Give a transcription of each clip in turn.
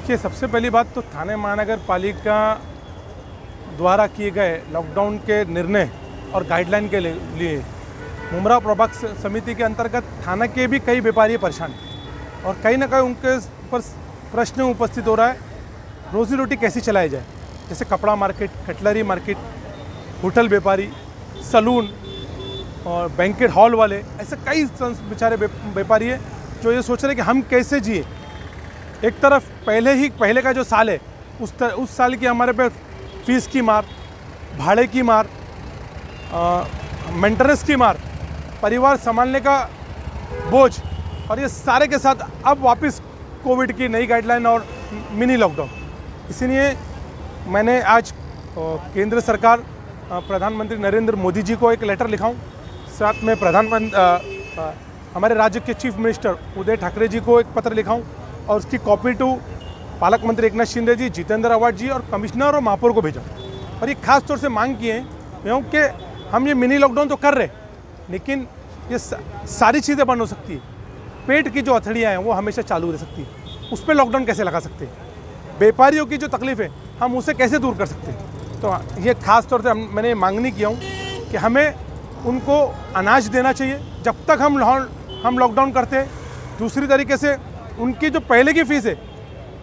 देखिए, सबसे पहली बात तो थाने महानगर पालिका द्वारा किए गए लॉकडाउन के निर्णय और गाइडलाइन के लिए मुमरा प्रभाग समिति के अंतर्गत थाना के भी कई व्यापारी परेशान हैं और कहीं ना कहीं उनके पर प्रश्न उपस्थित हो रहा है, रोजी रोटी कैसी चलाई जाए। जैसे कपड़ा मार्केट, कटलरी मार्केट, होटल व्यापारी, सलून और बैंकेट हॉल वाले, ऐसे कई बेचारे व्यापारी हैं जो ये सोच रहे हैं कि हम कैसे जिए। एक तरफ पहले का जो साल है उस साल की हमारे पे फीस की मार, भाड़े की मार, मेंटेनेंस की मार, परिवार संभालने का बोझ, और ये सारे के साथ अब वापस कोविड की नई गाइडलाइन और मिनी लॉकडाउन। इसीलिए मैंने आज केंद्र सरकार, प्रधानमंत्री नरेंद्र मोदी जी को एक लेटर लिखा हूँ। साथ में हमारे राज्य के चीफ मिनिस्टर उदय ठाकरे जी को एक पत्र लिखा हूँ और उसकी कॉपी टू पालक मंत्री एकनाथ शिंदे जी, जितेंद्र आव्हाड जी और कमिश्नर और महापौर को भेजा। और ये खास तौर से मांग किए हैं कि हम ये मिनी लॉकडाउन तो कर रहे, लेकिन ये सारी चीज़ें बंद हो सकती है। पेट की जो हथेलियाँ हैं वो हमेशा चालू रह सकती है, उस पर लॉकडाउन कैसे लगा सकते हैं। व्यापारियों की जो तकलीफ है हम उसे कैसे दूर कर सकते हैं। तो ये खास तौर से मैंने मांगनी किया हूँ कि हमें उनको अनाज देना चाहिए जब तक हम लॉकडाउन करते हैं। दूसरी तरीके से उनकी जो पहले की फीस है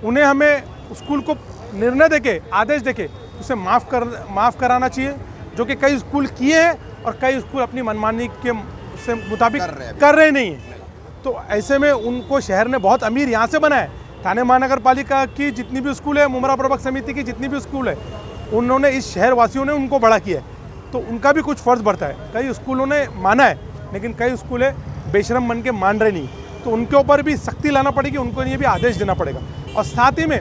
उन्हें हमें स्कूल को निर्णय देके, आदेश देके उसे माफ़ कराना चाहिए, जो कि कई स्कूल किए हैं और कई स्कूल अपनी मनमानी के से मुताबिक कर रहे नहीं हैं। तो ऐसे में उनको शहर ने बहुत अमीर यहाँ से बनाया है। थाने महानगर पालिका की जितनी भी स्कूल है, मुमरा प्रभाग समिति की जितनी भी स्कूल है, उन्होंने इस शहर वासियों ने उनको बड़ा किया है, तो उनका भी कुछ फ़र्ज़ बढ़ता है। कई स्कूलों ने माना है लेकिन कई स्कूलें बेशरम बन के मान रहे नहीं, तो उनके ऊपर भी सख्ती लाना पड़ेगी, उनको लिए भी आदेश देना पड़ेगा। और साथ ही में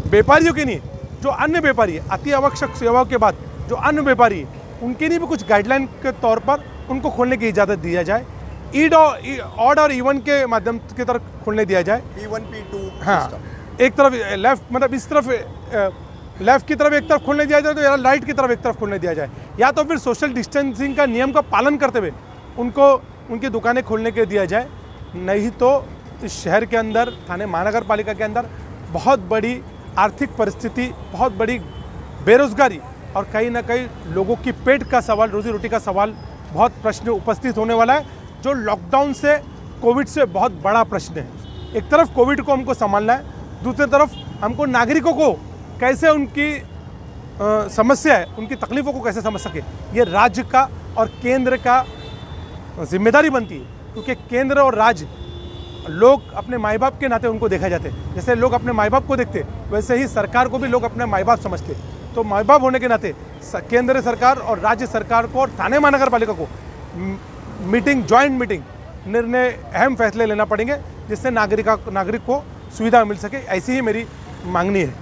व्यापारियों के लिए, जो अन्य व्यापारी है, अति आवश्यक सेवाओं के बाद जो अन्य व्यापारी है, उनके लिए भी कुछ गाइडलाइन के तौर पर उनको खोलने की इजाज़त दिया जाए। ऑड और इवन के माध्यम की तरफ खोलने दिया जाए। P1 P2, हाँ, एक तरफ लेफ्ट, मतलब इस तरफ लेफ्ट की तरफ एक तरफ खोलने दिया जाए, तो या राइट की तरफ एक तरफ खोलने दिया जाए, या तो फिर सोशल डिस्टेंसिंग का नियम का पालन करते हुए उनको उनकी दुकानें खोलने के दिया जाए। नहीं तो इस शहर के अंदर, थाने महानगर पालिका के अंदर बहुत बड़ी आर्थिक परिस्थिति, बहुत बड़ी बेरोजगारी और कहीं ना कहीं लोगों की पेट का सवाल, रोजी रोटी का सवाल, बहुत प्रश्न उपस्थित होने वाला है, जो लॉकडाउन से, कोविड से बहुत बड़ा प्रश्न है। एक तरफ कोविड को हमको संभालना है, दूसरी तरफ हमको नागरिकों को कैसे उनकी समस्या है, उनकी तकलीफ़ों को कैसे समझ सके, ये राज्य का और केंद्र का जिम्मेदारी बनती है। क्योंकि केंद्र और राज्य, लोग अपने माई बाप के नाते उनको देखा जाते हैं। जैसे लोग अपने माई बाप को देखते, वैसे ही सरकार को भी लोग अपने माई बाप समझते। तो माई बाप होने के नाते केंद्र सरकार और राज्य सरकार को और थाने महानगर पालिका को जॉइंट मीटिंग, निर्णय, अहम फैसले लेना पड़ेंगे, जिससे नागरिक को सुविधा मिल सके। ऐसी ही मेरी मांगनी है।